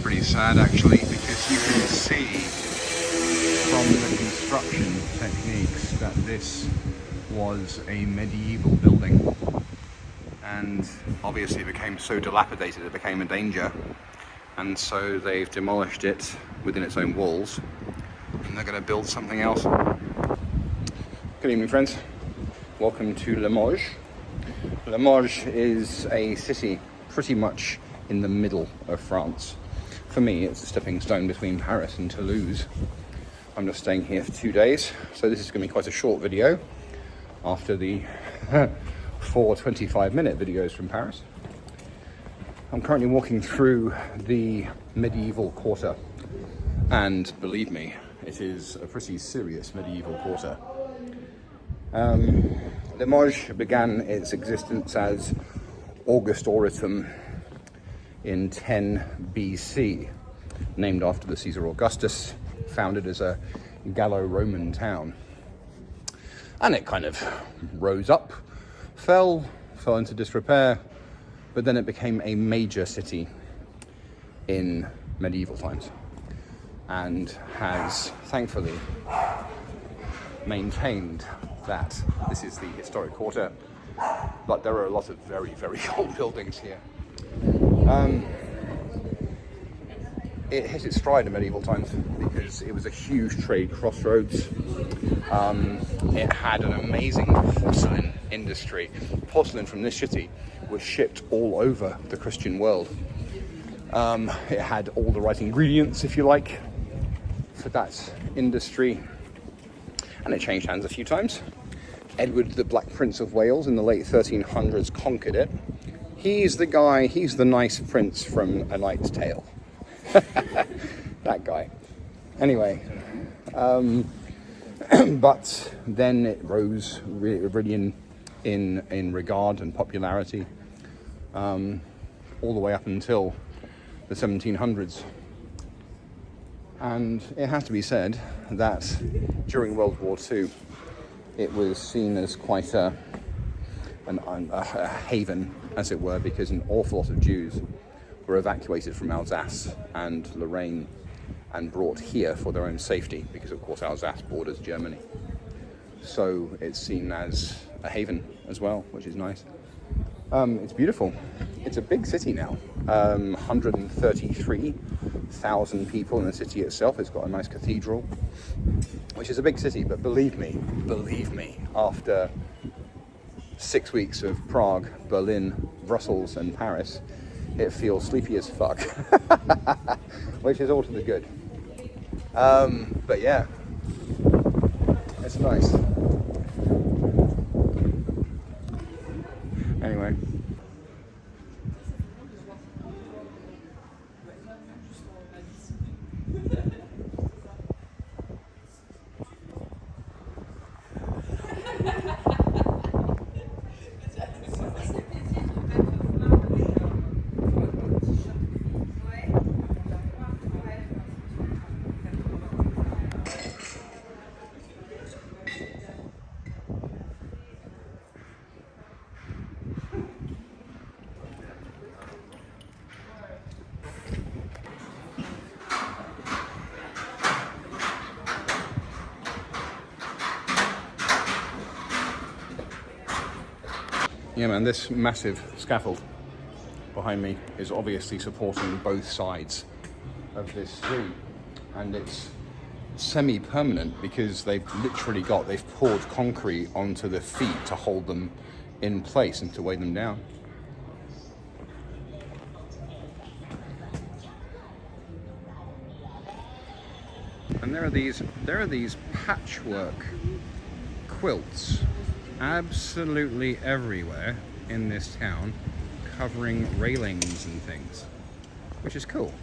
pretty sad actually, because you can see from the construction techniques that this was a medieval building, and obviously it became so dilapidated it became a danger, and so they've demolished it within its own walls and they're going to build something else. Good evening, friends. Welcome to Limoges. Limoges is a city pretty much in the middle of France. For me, it's a stepping stone between Paris and Toulouse. I'm just staying here for 2 days, so this is going to be quite a short video after the 4 25-minute videos from Paris. I'm currently walking through the medieval quarter, and believe me, it is a pretty serious medieval quarter. Limoges began its existence as Augustoritum in 10 BC, named after the Caesar Augustus, founded as a Gallo-Roman town. And it kind of rose up, fell into disrepair, but then it became a major city in medieval times and has thankfully maintained that this is the historic quarter, but there are a lot of very, very old buildings here. It hit its stride in medieval times because it was a huge trade crossroads. It had an amazing porcelain industry. Porcelain from this city was shipped all over the Christian world. It had all the right ingredients, if you like, for that industry, and it changed hands a few times. Edward, the Black Prince of Wales, in the late 1300s conquered it. He's the guy, he's the nice prince from A Knight's Tale. That guy. Anyway, but then it rose really in regard and popularity, all the way up until the 1700s. And it has to be said that during World War II, it was seen as quite a haven, as it were, because an awful lot of Jews were evacuated from Alsace and Lorraine and brought here for their own safety, because of course Alsace borders Germany. So it's seen as a haven as well, which is nice. It's beautiful. It's a big city now. 133,000 people in the city itself. It's got a nice cathedral, which is a big city, but believe me, after 6 weeks of Prague, Berlin, Brussels and Paris, it feels sleepy as fuck, which is all to the good. But yeah, it's nice. Anyway. Yeah, man, this massive scaffold behind me is obviously supporting both sides of this street, and it's semi-permanent because they've poured concrete onto the feet to hold them in place and to weigh them down. And there are these patchwork quilts absolutely everywhere in this town, covering railings and things, which is cool.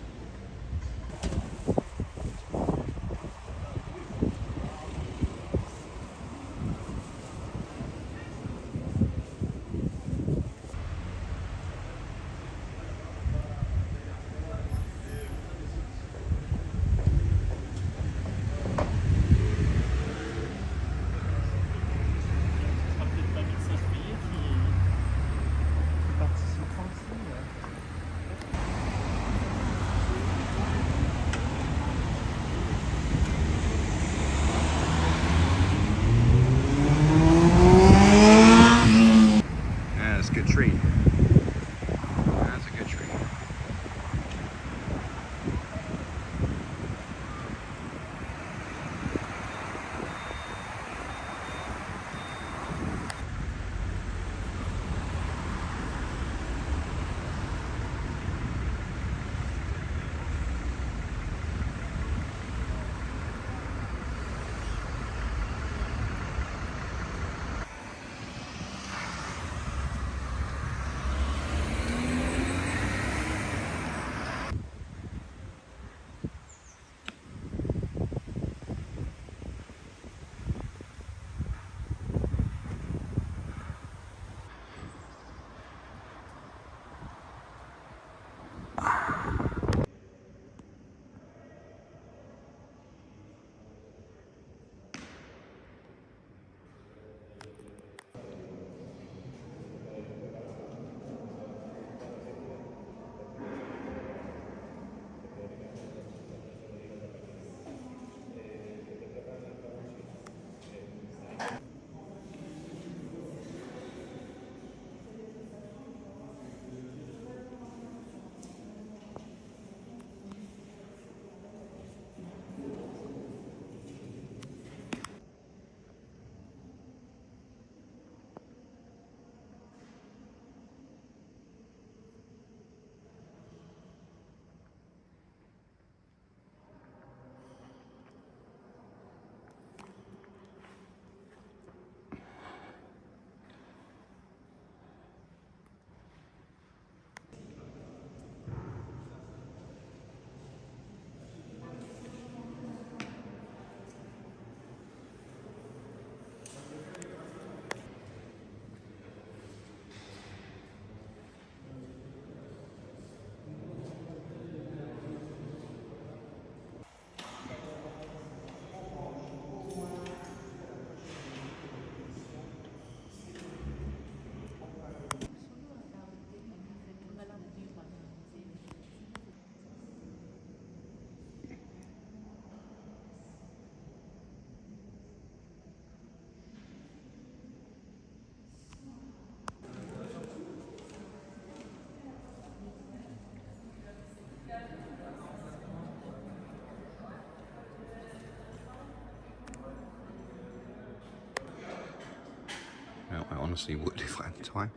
honestly would if I had time.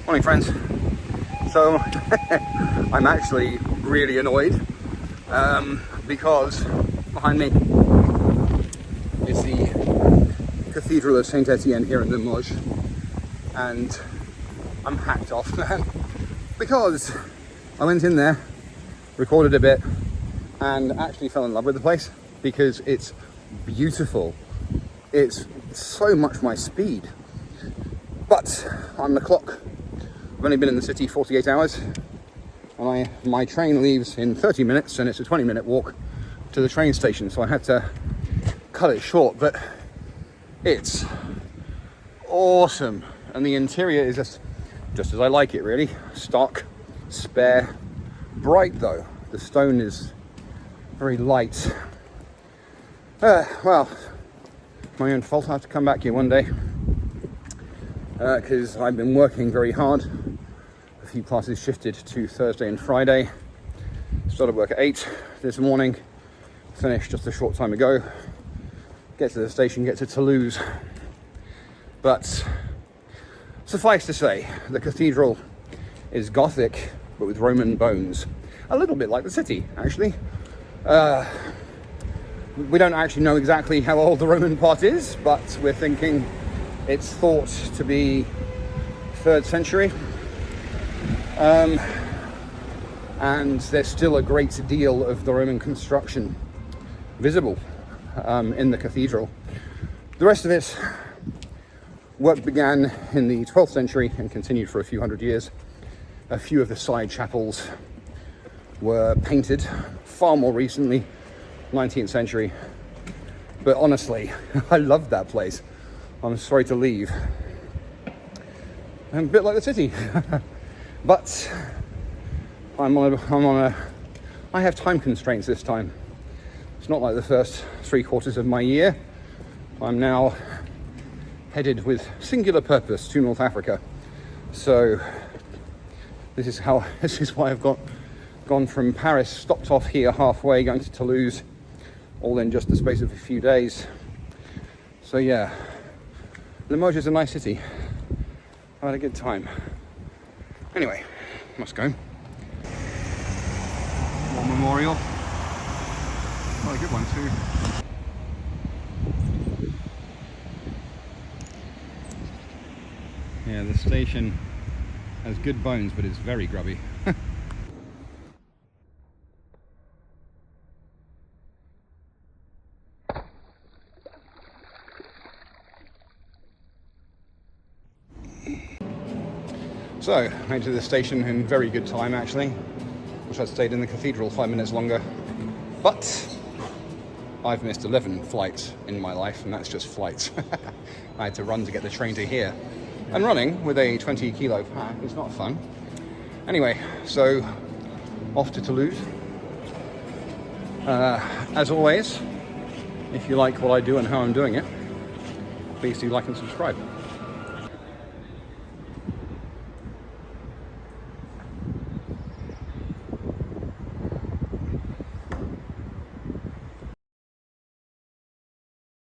Morning, friends. So I'm actually really annoyed because behind me is the Cathedral of Saint-Étienne here in Limoges, and I'm hacked off, man, because I went in there, recorded a bit, and actually fell in love with the place because it's beautiful. It's so much my speed, but on the clock I've only been in the city 48 hours, and my train leaves in 30 minutes, and it's a 20-minute walk to the train station, so I had to cut it short. But it's awesome, and the interior is just as I like it, really. Stark, spare, bright though. The stone is very light. Well, my own fault. I have to come back here one day because I've been working very hard. A few classes shifted to Thursday and Friday. Started work at 8 this morning, finished just a short time ago. Get to the station, get to Toulouse. But suffice to say, the cathedral is Gothic, but with Roman bones. A little bit like the city, actually. We don't actually know exactly how old the Roman part is, but we're thinking it's thought to be 3rd century. And there's still a great deal of the Roman construction visible in the cathedral. The rest of it, work began in the 12th century and continued for a few hundred years. A few of the side chapels were painted far more recently, 19th century. But honestly, I love that place. I'm sorry to leave. I'm a bit like the city. But I have time constraints this time. It's not like the first 3/4 of my year. I'm now headed with singular purpose to North Africa. So this is why I've gone from Paris, stopped off here halfway, going to Toulouse, all in just the space of a few days. So yeah, Limoges is a nice city. I had a good time. Anyway, must go. War Memorial. Oh, a good one too. Yeah, the station has good bones, but it's very grubby. So, made to the station in very good time, actually. Wish I'd stayed in the cathedral 5 minutes longer. But I've missed 11 flights in my life, and that's just flights. I had to run to get the train to here. And running with a 20-kilo pack is not fun. Anyway, so off to Toulouse. As always, if you like what I do and how I'm doing it, please do like and subscribe.